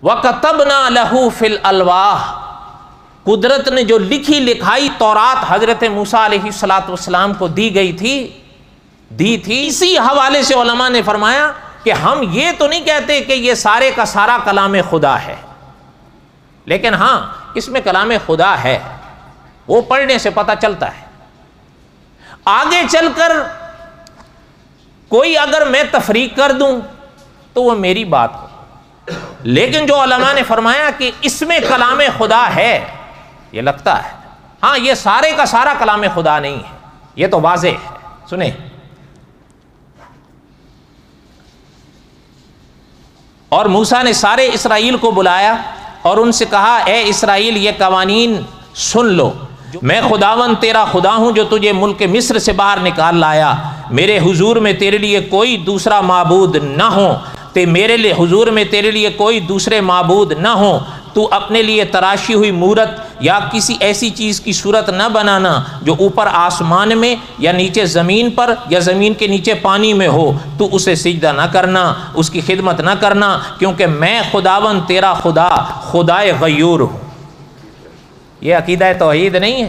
وَكَتَبْنَا لَهُ فِي الْأَلْوَاحِ، قدرت نے جو لکھی لکھائی تورات حضرت موسیٰ علیہ السلام کو دی تھی۔ اسی حوالے سے علماء نے فرمایا کہ ہم یہ تو نہیں کہتے کہ یہ سارے کا سارا کلام خدا ہے، لیکن ہاں اس میں کلام خدا ہے، وہ پڑھنے سے پتہ چلتا ہے۔ آگے چل کر کوئی اگر میں تفریق کر دوں تو وہ میری بات ہو، لیکن جو علماء نے فرمایا کہ اس میں کلام خدا ہے، یہ لگتا ہے ہاں یہ سارے کا سارا کلام خدا نہیں ہے، یہ تو واضح ہے۔ سنیں، اور موسیٰ نے سارے اسرائیل کو بلایا اور ان سے کہا اے اسرائیل یہ قوانین سن لو، میں خداوند تیرا خدا ہوں جو تجھے ملک مصر سے باہر نکال لایا، میرے حضور میں تیرے لیے کوئی دوسرا معبود نہ ہو، میرے لیے حضور میں تیرے لیے کوئی دوسرے معبود نہ ہو، تو اپنے لیے تراشی ہوئی مورت یا کسی ایسی چیز کی صورت نہ بنانا جو اوپر آسمان میں یا نیچے زمین پر یا زمین کے نیچے پانی میں ہو، تو اسے سجدہ نہ کرنا، اس کی خدمت نہ کرنا، کیونکہ میں خداوند تیرا خدا خدائے غیور ہوں۔ یہ عقیدہ توحید نہیں ہے؟